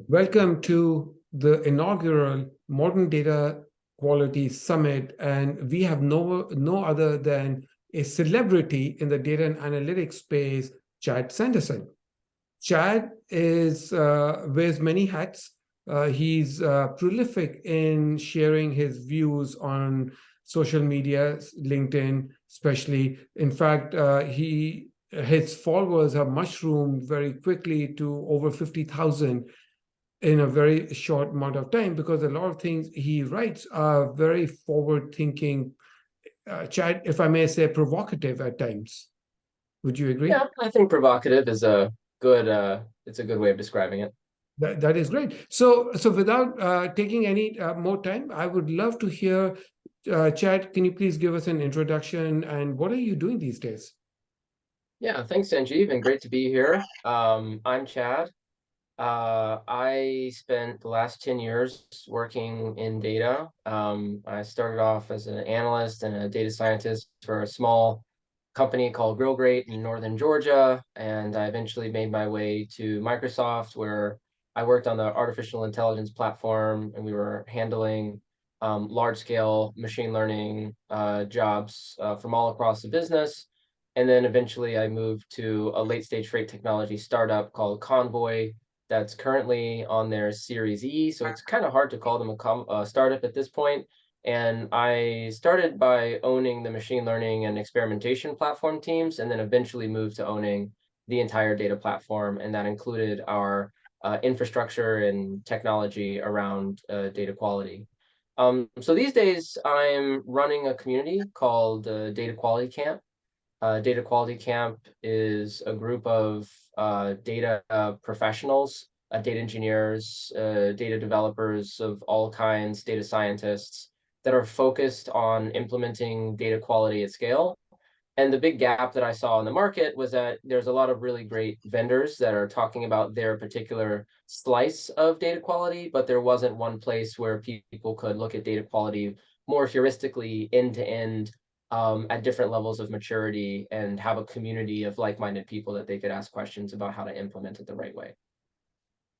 Welcome to the inaugural Modern Data Quality Summit, and we have no other than a celebrity in the data and analytics space, Chad Sanderson. Chad is wears many hats. He's prolific in sharing his views on social media, LinkedIn, especially. In fact, he his followers have mushroomed very quickly to over 50,000 in a very short amount of time because a lot of things he writes are very forward thinking, Chad, if I may say, provocative at times. Would you agree? Yeah, I think provocative is a good it's a good way of describing it. That is great. So without taking any more time, I would love to hear, Chad, can you please give us an introduction and what are you doing these days? Yeah, thanks, Sanjeev, and great to be here. I'm Chad. I spent the last 10 years working in data. I started off as an analyst and a data scientist for a small company called Grill Grate in northern Georgia, and I eventually made my way to Microsoft, where I worked on the artificial intelligence platform, and we were handling large-scale machine learning jobs from all across the business. And then eventually I moved to a late-stage freight technology startup called Convoy that's currently on their Series E. So it's kind of hard to call them a startup at this point. And I started by owning the machine learning and experimentation platform teams, and then eventually moved to owning the entire data platform. And that included our infrastructure and technology around data quality. So these days, I'm running a community called Data Quality Camp. Data Quality Camp is a group of data professionals, data engineers, data developers of all kinds, data scientists that are focused on implementing data quality at scale. And the big gap that I saw in the market was that there's a lot of really great vendors that are talking about their particular slice of data quality, but there wasn't one place where people could look at data quality more heuristically end to end at different levels of maturity and have a community of like-minded people that they could ask questions about how to implement it the right way.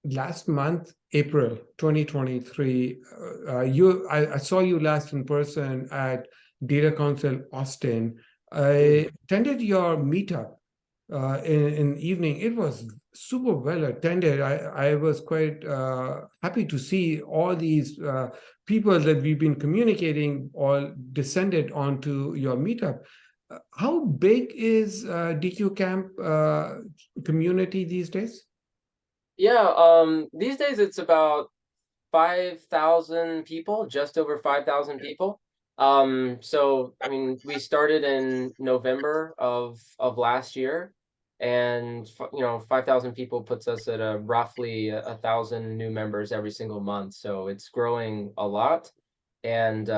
Last month, April 2023, I saw you last in person at Data Council Austin. Mm. I attended your meetup in evening. It was super well attended. I was quite happy to see all these people that we've been communicating all descended onto your meetup. How big is DQ Camp community these days? Yeah, these days it's about 5,000 people, just over 5,000 people. So I mean, we started in November of last year, and 5,000 people puts us at a roughly 1,000 new members every single month. So it's growing a lot, and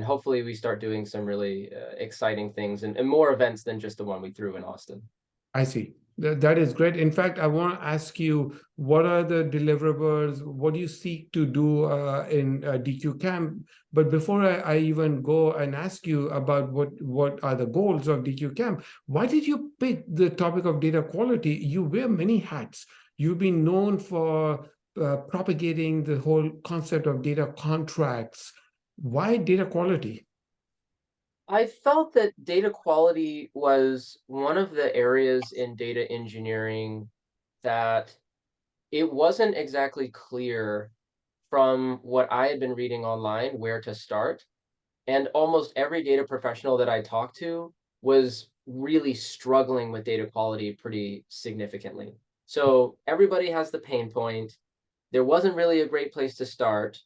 hopefully we start doing some really exciting things and more events than just the one we threw in Austin. I see. That is great. In fact, I want to ask you, what are the deliverables? What do you seek to do in DQ Camp? But before I even go and ask you about what are the goals of DQ Camp, why did you pick the topic of data quality? You wear many hats. You've been known for propagating the whole concept of data contracts. Why data quality? I felt that data quality was one of the areas in data engineering that it wasn't exactly clear from what I had been reading online where to start. And almost every data professional that I talked to was really struggling with data quality pretty significantly. So everybody has the pain point. There wasn't really a great place to start.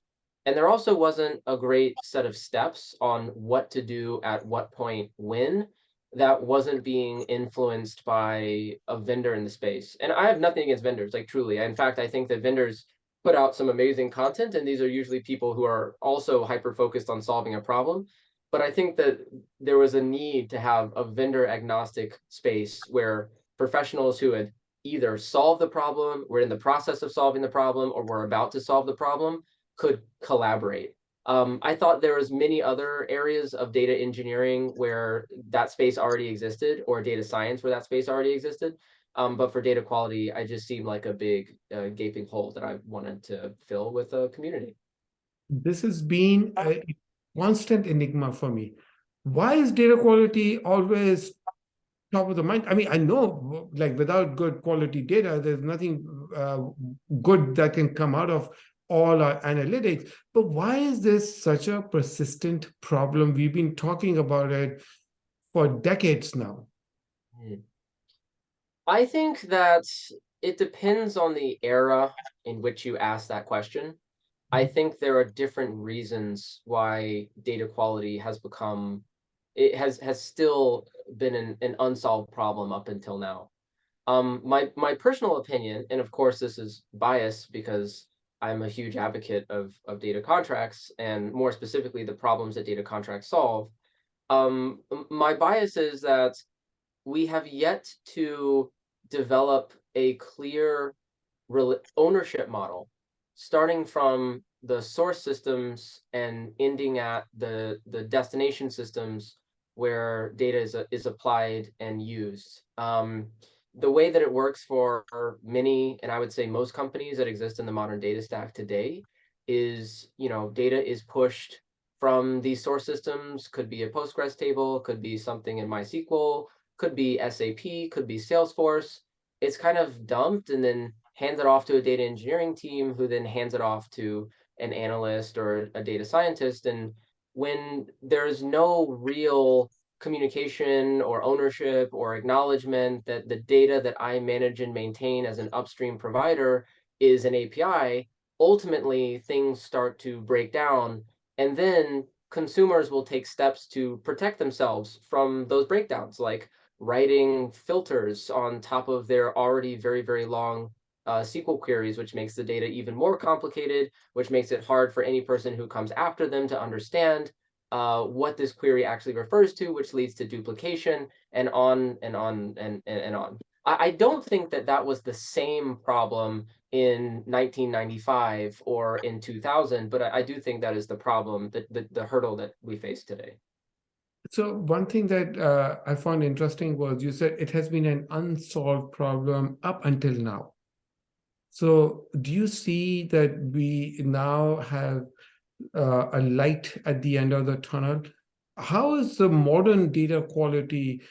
And there also wasn't a great set of steps on what to do at what point when that wasn't being influenced by a vendor in the space. And I have nothing against vendors, like truly. In fact, I think that vendors put out some amazing content, and these are usually people who are also hyper focused on solving a problem. But I think that there was a need to have a vendor agnostic space where professionals who had either solved the problem, were in the process of solving the problem, or were about to solve the problem could collaborate. I thought there was many other areas of data engineering where that space already existed, or data science where that space already existed. But for data quality, I just seemed like a big gaping hole that I wanted to fill with a community. This has been a constant enigma for me. Why is data quality always top of the mind? I mean, I know like without good quality data, there's nothing good that can come out of all our analytics. But why is this such a persistent problem? We've been talking about it for decades now. Hmm. I think that it depends on the era in which you ask that question. I think there are different reasons why data quality has become it has still been an unsolved problem up until now. My personal opinion, and of course this is biased because I'm a huge advocate of data contracts and more specifically the problems that data contracts solve. My bias is that we have yet to develop a clear ownership model, starting from the source systems and ending at the destination systems where data is applied and used. The way that it works for many, and I would say most companies that exist in the modern data stack today is, data is pushed from these source systems, could be a Postgres table, could be something in MySQL, could be SAP, could be Salesforce. It's kind of dumped and then handed off to a data engineering team who then hands it off to an analyst or a data scientist. And when there's no real communication or ownership or acknowledgement that the data that I manage and maintain as an upstream provider is an API, ultimately things start to break down. And then consumers will take steps to protect themselves from those breakdowns, like writing filters on top of their already very, very long SQL queries, which makes the data even more complicated, which makes it hard for any person who comes after them to understand what this query actually refers to, which leads to duplication and on and on and on. I don't think that that was the same problem in 1995 or in 2000, but I do think that is the problem, the hurdle that we face today. So one thing that I found interesting was you said it has been an unsolved problem up until now. So do you see that we now have a light at the end of the tunnel? How is the modern data quality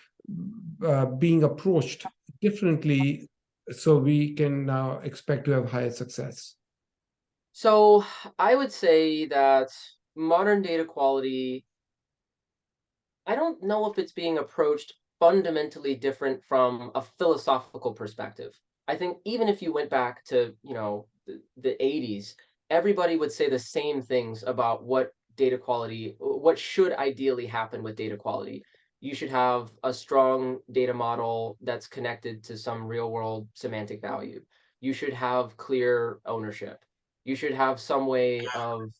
being approached differently so we can now expect to have higher success? So I would say that modern data quality, I don't know if it's being approached fundamentally different from a philosophical perspective. I think even if you went back to, the 80s, everybody would say the same things about what should ideally happen with data quality. You should have a strong data model that's connected to some real world semantic value. You should have clear ownership. You should have some way of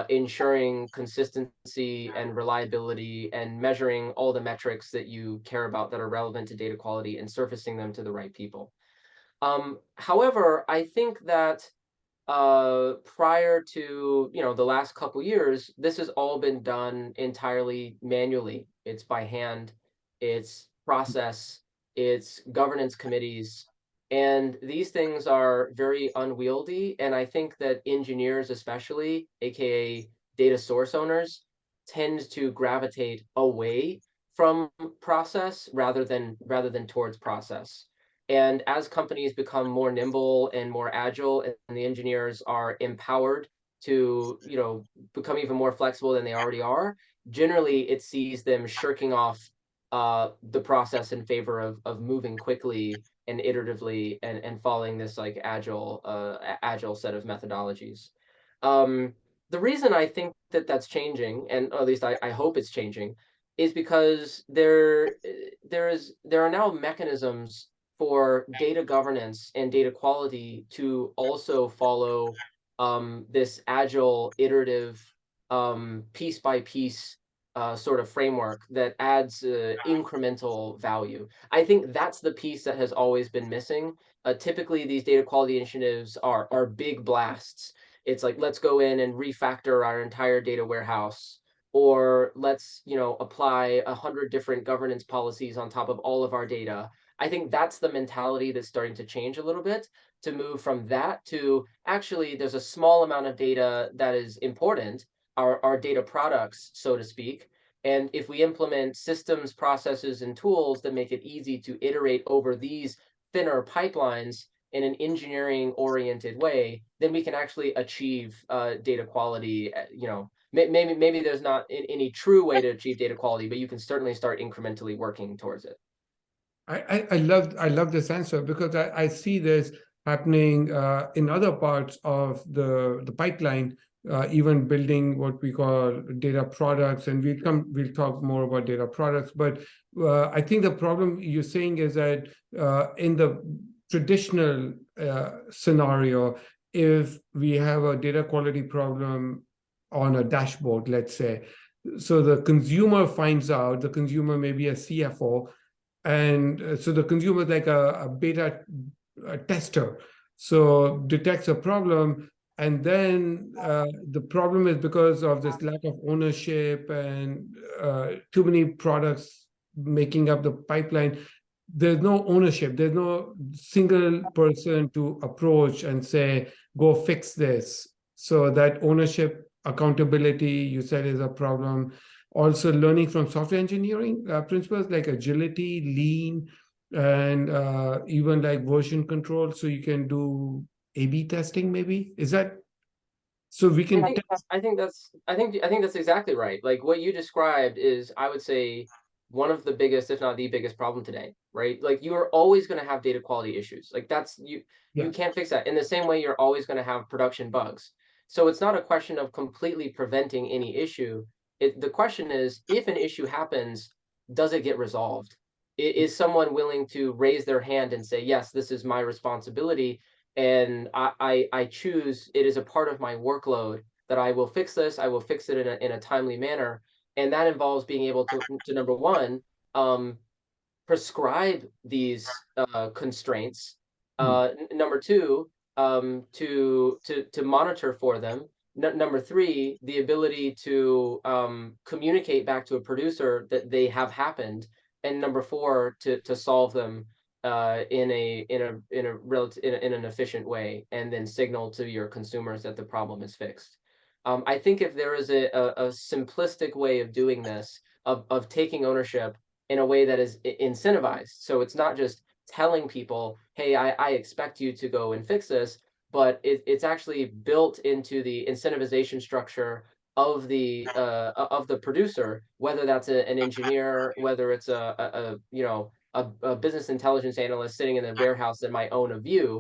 ensuring consistency and reliability and measuring all the metrics that you care about that are relevant to data quality and surfacing them to the right people. However, I think that prior to the last couple years, this has all been done entirely manually. It's by hand, it's process, it's governance committees, and these things are very unwieldy. And I think that engineers, especially, aka data source owners, tend to gravitate away from process rather than towards process. And as companies become more nimble and more agile, and the engineers are empowered to, become even more flexible than they already are, generally it sees them shirking off the process in favor of moving quickly and iteratively and following this like agile set of methodologies. Um, the reason I think that that's changing, and at least I hope it's changing, is because there are now mechanisms for data governance and data quality to also follow this agile, iterative, piece by piece sort of framework that adds incremental value. I think that's the piece that has always been missing. Typically, these data quality initiatives are big blasts. It's like, let's go in and refactor our entire data warehouse, or let's apply 100 different governance policies on top of all of our data. I think that's the mentality that's starting to change a little bit, to move from that to actually there's a small amount of data that is important, our data products, so to speak. And if we implement systems, processes, and tools that make it easy to iterate over these thinner pipelines in an engineering oriented way, then we can actually achieve data quality. Maybe there's not any true way to achieve data quality, but you can certainly start incrementally working towards it. I love this answer because I see this happening in other parts of the pipeline, even building what we call data products, and we'll talk more about data products. But I think the problem you're saying is that in the traditional scenario, if we have a data quality problem on a dashboard, let's say, so the consumer finds out, the consumer may be a CFO, and so the consumer is like a beta tester, so detects a problem, and then the problem is because of this lack of ownership and too many products making up the pipeline. There's no ownership, there's no single person to approach and say, go fix this. So that ownership, accountability, you said, is a problem. Also learning from software engineering principles like agility, lean, and even like version control, so you can do A/B testing. Maybe is that so we can I think that's exactly right. Like what you described is, I would say, one of the biggest, if not the biggest problem today, right? Like you are always going to have data quality issues. Like that's you yeah. can't fix that. In the same way, you're always going to have production bugs. So it's not a question of completely preventing any issue. The question is, if an issue happens, does it get resolved? Is someone willing to raise their hand and say, yes, this is my responsibility, and I choose, it is a part of my workload that I will fix this. I will fix it in a timely manner, and that involves being able to number one, um, prescribe these constraints. Hmm. Number two, to monitor for them. Number three, the ability to communicate back to a producer that they have happened, and number four, to solve them in an efficient way, and then signal to your consumers that the problem is fixed. I think if there is a simplistic way of doing this, of taking ownership in a way that is incentivized. So it's not just telling people, hey, I expect you to go and fix this, but it's actually built into the incentivization structure of the producer, whether that's an engineer, whether it's a business intelligence analyst sitting in the warehouse that might own a view.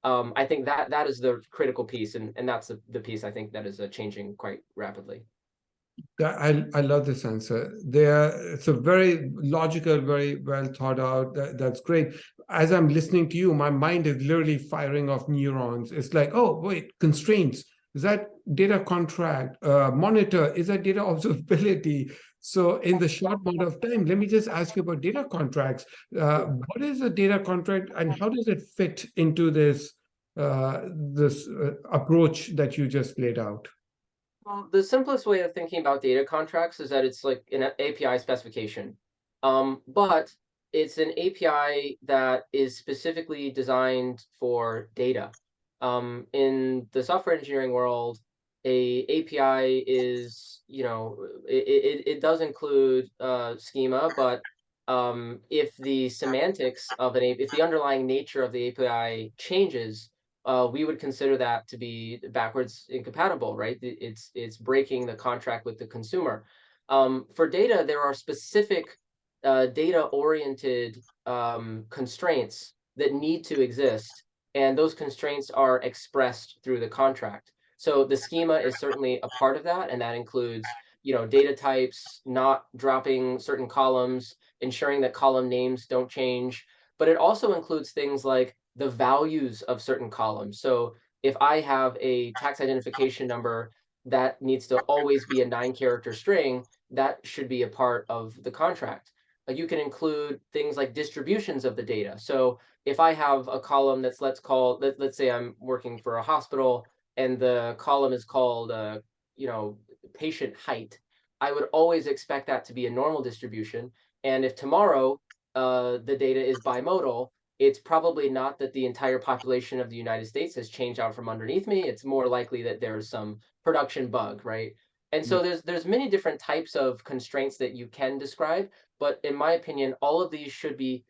I think that is the critical piece, and that's the piece I think that is changing quite rapidly. I love this answer. It's a very logical, very well thought out. That's great. As I'm listening to you, my mind is literally firing off neurons. It's like, oh, wait, constraints. Is that data contract? Monitor, is that data observability? So in the short amount of time, let me just ask you about data contracts. What is a data contract and how does it fit into this approach that you just laid out? Well, the simplest way of thinking about data contracts is that it's like an API specification. But it's an API that is specifically designed for data. In the software engineering world, a API is, it does include schema, but if the semantics of if the underlying nature of the API changes, we would consider that to be backwards incompatible, right? It's breaking the contract with the consumer. For data, there are specific data-oriented constraints that need to exist, and those constraints are expressed through the contract. So the schema is certainly a part of that, and that includes, data types, not dropping certain columns, ensuring that column names don't change. But it also includes things like the values of certain columns. So if I have a tax identification number that needs to always be a 9-character string, that should be a part of the contract. You can include things like distributions of the data. So if I have a column that's, let's say I'm working for a hospital and the column is called patient height, I would always expect that to be a normal distribution. And if tomorrow the data is bimodal, it's probably not that the entire population of the United States has changed out from underneath me. It's more likely that there's some production bug, right? And Yeah. so there's many different types of constraints that you can describe, but in my opinion, all of these should be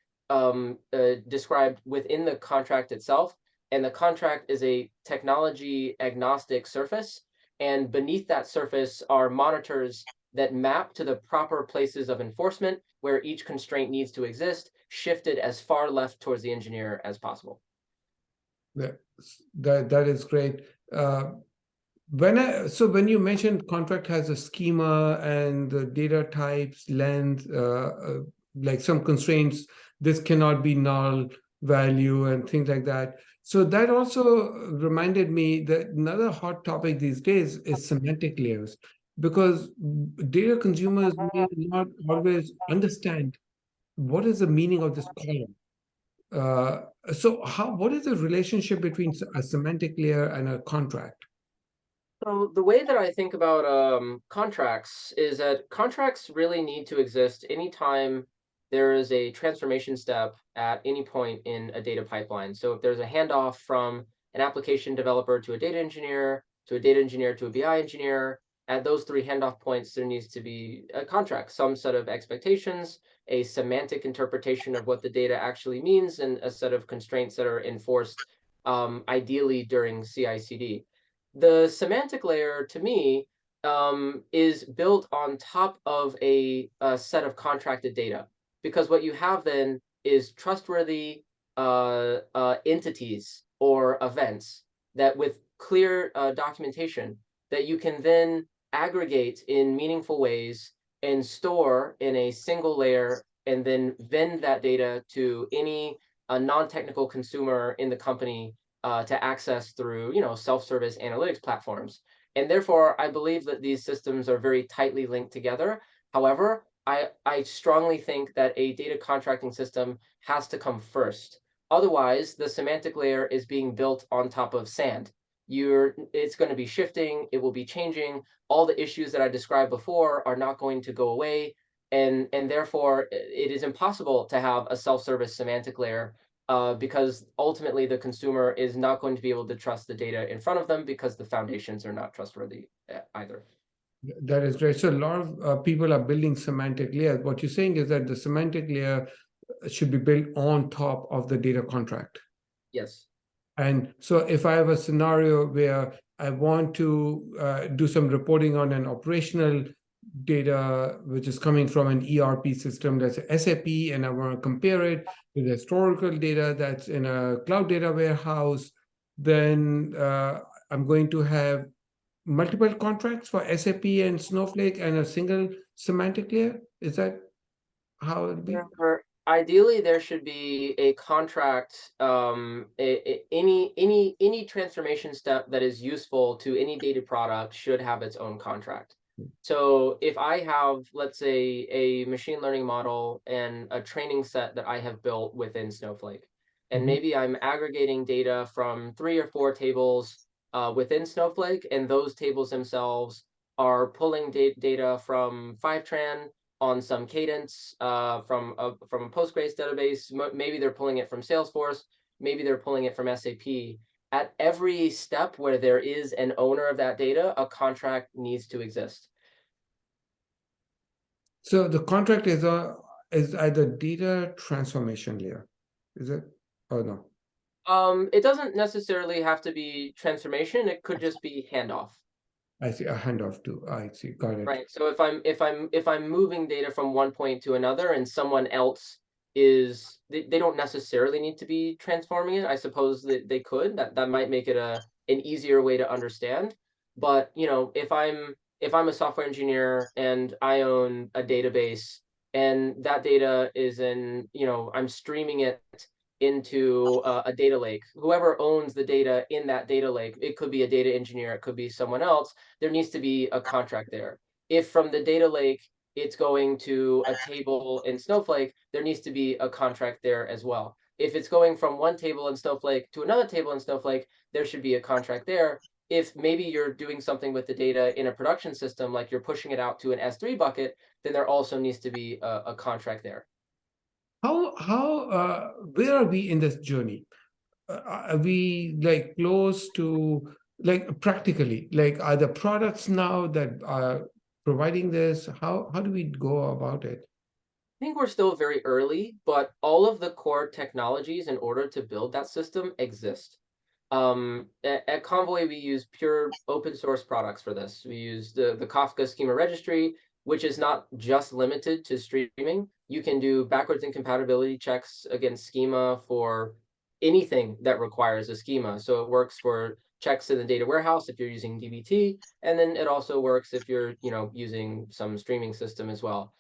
described within the contract itself. And the contract is a technology agnostic surface. And beneath that surface are monitors that map to the proper places of enforcement where each constraint needs to exist, shifted as far left towards the engineer as possible. That is great. When you mentioned contract has a schema and the data types, length, like some constraints, this cannot be null value and things like that. So that also reminded me that another hot topic these days is semantic layers, because data consumers may not always understand what is the meaning of this column. What is the relationship between a semantic layer and a contract? So the way that I think about contracts is that contracts really need to exist anytime there is a transformation step at any point in a data pipeline. So if there's a handoff from an application developer to a data engineer, to a data engineer to a BI engineer, at those three handoff points, there needs to be a contract, some set of expectations, a semantic interpretation of what the data actually means, and a set of constraints that are enforced, ideally during CI/CD. The semantic layer to me is built on top of a set of contracted data, because what you have then is trustworthy entities or events that with clear documentation that you can then aggregate in meaningful ways and store in a single layer, and then vend that data to any non-technical consumer in the company to access through, self-service analytics platforms. And therefore, I believe that these systems are very tightly linked together. However, I strongly think that a data contracting system has to come first. Otherwise, the semantic layer is being built on top of sand. It's going to be shifting, it will be changing. All the issues that I described before are not going to go away. And therefore, it is impossible to have a self-service semantic layer because ultimately the consumer is not going to be able to trust the data in front of them because the foundations are not trustworthy either. That is great. So a lot of people are building semantic layers. What you're saying is that the semantic layer should be built on top of the data contract. Yes. And so if I have a scenario where I want to do some reporting on an operational data, which is coming from an ERP system that's SAP, and I want to compare it with historical data that's in a cloud data warehouse, then I'm going to have multiple contracts for SAP and Snowflake and a single semantic layer? Is that how it'll be? Ideally, there should be a contract. Any transformation step that is useful to any data product should have its own contract. So if I have, let's say, a machine learning model and a training set that I have built within Snowflake, and maybe I'm aggregating data from 3 or 4 tables within Snowflake, and those tables themselves are pulling data from Fivetran on some cadence from a Postgres database. Maybe they're pulling it from Salesforce. Maybe they're pulling it from SAP. At every step where there is an owner of that data, a contract needs to exist. So the contract is either data transformation layer, is it? Oh no. It doesn't necessarily have to be transformation. It could just be handoff. I see a handoff too. I see. Got it. Right. So if I'm moving data from one point to another, and someone else is they don't necessarily need to be transforming it. I suppose that they could. That might make it an easier way to understand. But if I'm a software engineer and I own a database, and that data is I'm streaming it into a data lake. Whoever owns the data in that data lake, it could be a data engineer, it could be someone else. There needs to be a contract there. If from the data lake it's going to a table in Snowflake, there needs to be a contract there as well. If it's going from one table in Snowflake to another table in Snowflake, there should be a contract there. If maybe you're doing something with the data in a production system, like you're pushing it out to an S3 bucket, then there also needs to be a contract there. where are we in this journey? Are we like close to, like, practically, like, are the products now that are providing this? How do we go about it? I think we're still very early, but all of the core technologies in order to build that system exist. At Convoy, we use pure open source products for this. We use the Kafka schema registry, which is not just limited to streaming. You can do backwards incompatibility checks against schema for anything that requires a schema. So it works for checks in the data warehouse if you're using dbt, and then it also works if you're, using some streaming system as well.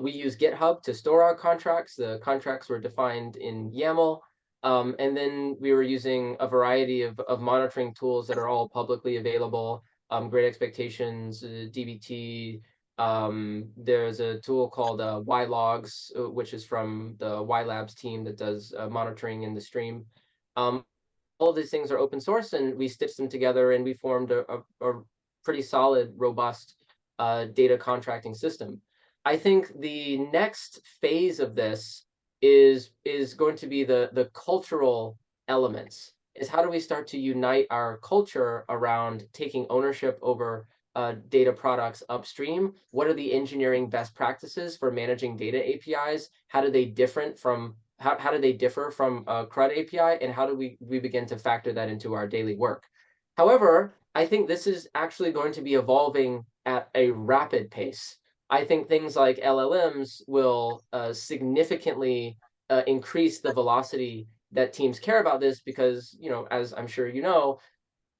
We use GitHub to store our contracts. The contracts were defined in YAML. And then we were using a variety of monitoring tools that are all publicly available. Great Expectations, DBT. There's a tool called YLogs, which is from the YLabs team that does monitoring in the stream. All of these things are open source, and we stitched them together, and we formed a pretty solid, robust data contracting system. I think the next phase of this is going to be the cultural elements. Is how do we start to unite our culture around taking ownership over data products upstream? What are the engineering best practices for managing data APIs? How do they different from how do they differ from CRUD API, and how do we begin to factor that into our daily work? However, I think this is actually going to be evolving at a rapid pace. I think things like LLMs will significantly increase the velocity that teams care about this because, as I'm sure you know,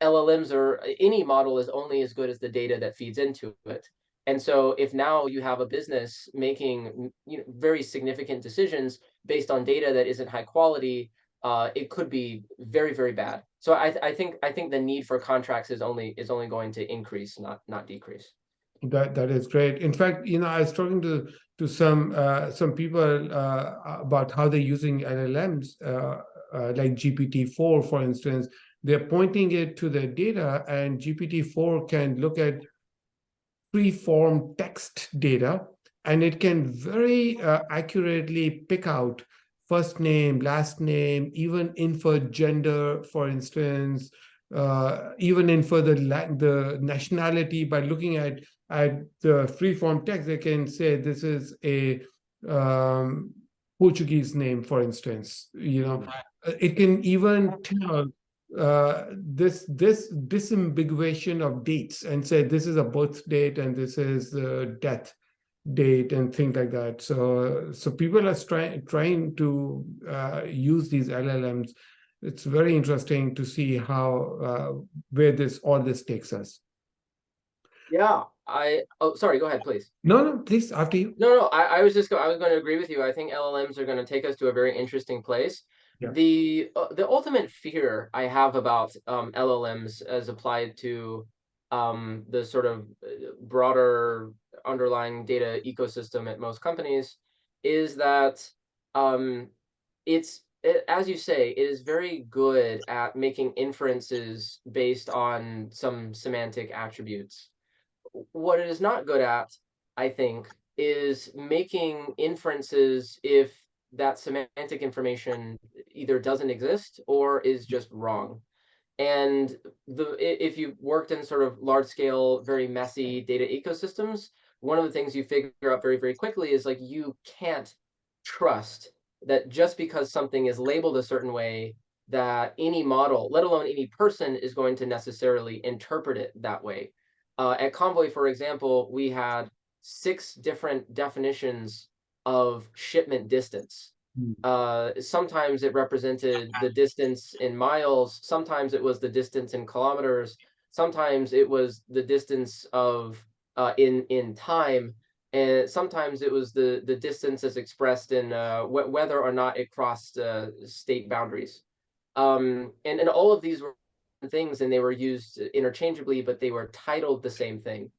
LLMs or any model is only as good as the data that feeds into it. And so if now you have a business making very significant decisions based on data that isn't high quality, it could be very, very bad. So I think the need for contracts is only going to increase, not decrease. That is great. In fact, I was talking to some people about how they're using LLMs, like GPT-4, for instance. They're pointing it to their data, and GPT-4 can look at free-form text data, and it can very accurately pick out first name, last name, even infer gender, for instance, even infer the nationality by looking at the free-form text. They can say this is a Portuguese name, for instance. It can even tell this disambiguation of dates and say this is a birth date and this is the death date and things like that. So people are trying to use these LLMs. It's very interesting to see how where all this takes us. Yeah, sorry, go ahead, please. No, please, after you. No, I was going to agree with you. I think LLMs are going to take us to a very interesting place. Yeah. The ultimate fear I have about LLMs as applied to the sort of broader underlying data ecosystem at most companies is that as you say, it is very good at making inferences based on some semantic attributes. What it is not good at, I think, is making inferences if that semantic information either doesn't exist or is just wrong. And if you've worked in sort of large scale, very messy data ecosystems, one of the things you figure out very, very quickly is like you can't trust that just because something is labeled a certain way, that any model, let alone any person, is going to necessarily interpret it that way. At Convoy, for example, we had 6 different definitions of shipment distance. Sometimes it represented the distance in miles, sometimes it was the distance in kilometers, sometimes it was the distance of in time, and sometimes it was the distance as expressed in whether or not it crossed state boundaries. And all of these were things, and they were used interchangeably, but they were titled the same thing.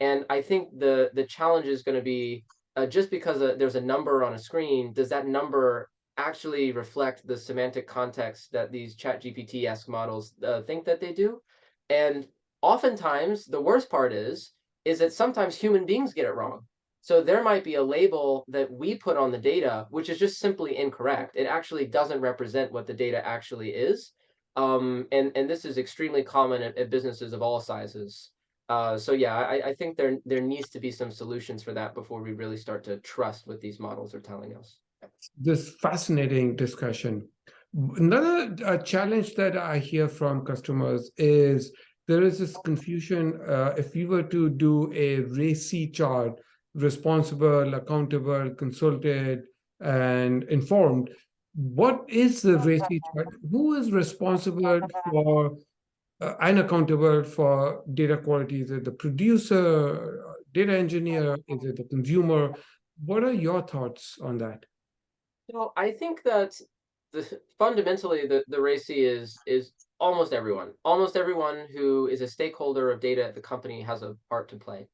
And I think the challenge is going to be just because there's a number on a screen, does that number actually reflect the semantic context that these ChatGPT-esque models think that they do? And oftentimes, the worst part is that sometimes human beings get it wrong. So there might be a label that we put on the data, which is just simply incorrect. It actually doesn't represent what the data actually is. And this is extremely common at businesses of all sizes. So yeah, I think there needs to be some solutions for that before we really start to trust what these models are telling us. This fascinating discussion. Another challenge that I hear from customers is there is this confusion. If we were to do a RACI chart, responsible, accountable, consulted, and informed, what is the RACI chart? Who is responsible for and accountable for data quality? Is it the producer, data engineer? Is it the consumer? What are your thoughts on that? So I think that fundamentally the RACI is almost everyone. Almost everyone who is a stakeholder of data at the company has a part to play.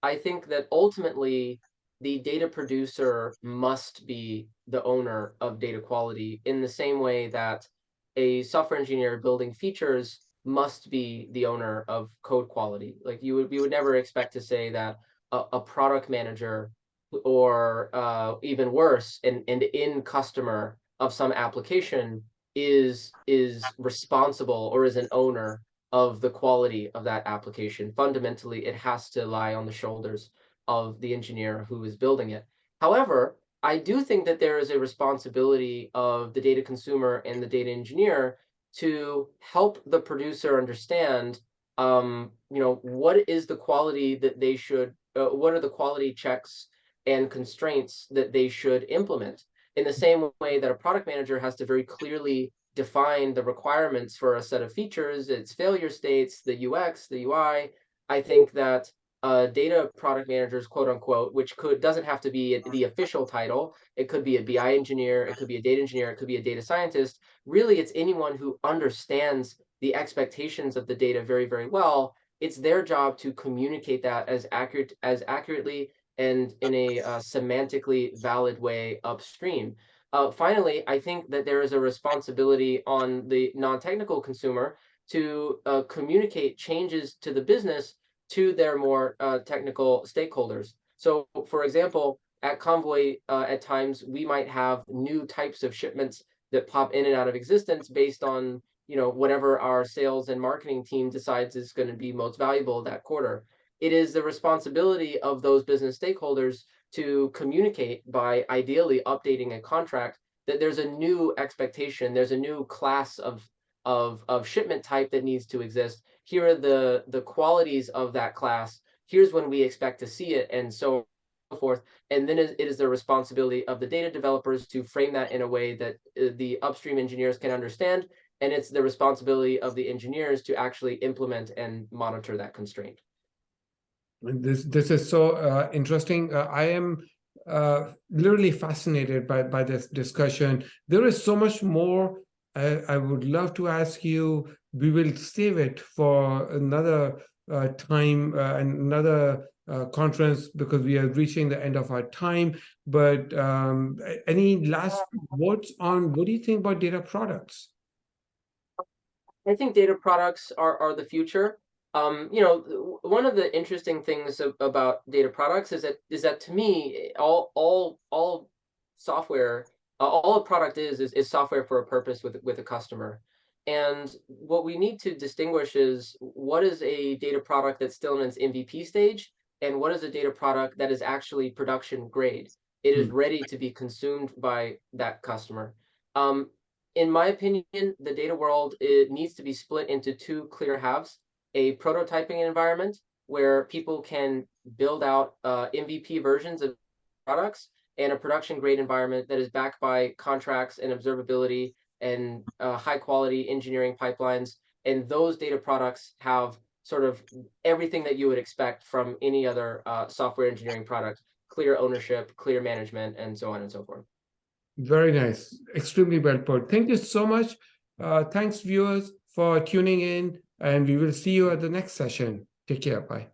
I think that ultimately the data producer must be the owner of data quality in the same way that a software engineer building features must be the owner of code quality. Like we would never expect to say that a product manager or even worse, an in customer of some application is responsible or is an owner of the quality of that application. Fundamentally, it has to lie on the shoulders of the engineer who is building it. However, I do think that there is a responsibility of the data consumer and the data engineer to help the producer understand, what is the quality that they should, what are the quality checks and constraints that they should implement. In the same way that a product manager has to very clearly define the requirements for a set of features, its failure states, the UX, the UI. I think that data product managers, quote unquote, which doesn't have to be the official title. It could be a BI engineer, it could be a data engineer, it could be a data scientist. Really, it's anyone who understands the expectations of the data very, very well. It's their job to communicate that as accurately and in a semantically valid way upstream. Finally, I think that there is a responsibility on the non-technical consumer to communicate changes to the business to their more technical stakeholders. So, for example, at Convoy, at times we might have new types of shipments that pop in and out of existence based on whatever our sales and marketing team decides is going to be most valuable that quarter. It is the responsibility of those business stakeholders to communicate by ideally updating a contract that there's a new expectation, there's a new class of shipment type that needs to exist. Here are the qualities of that class. Here's when we expect to see it, and so forth. And then it is the responsibility of the data developers to frame that in a way that the upstream engineers can understand, and it's the responsibility of the engineers to actually implement and monitor that constraint. This is so interesting. I am literally fascinated by this discussion. There is so much more I would love to ask you. We will save it for another time and another conference because we are reaching the end of our time. But any last words on what do you think about data products? I think data products are the future. One of the interesting things about data products is that to me, all software, all a product is software for a purpose with a customer. And what we need to distinguish is what is a data product that's still in its MVP stage, and what is a data product that is actually production grade. It is ready to be consumed by that customer. Um, in my opinion, the data world, it needs to be split into two clear halves: a prototyping environment where people can build out MVP versions of products, and a production grade environment that is backed by contracts and observability and high quality engineering pipelines. And those data products have sort of everything that you would expect from any other software engineering product: clear ownership, clear management, and so on and so forth. Very nice. Extremely well put. Thank you so much. Thanks, viewers, for tuning in, and we will see you at the next session. Take care. Bye.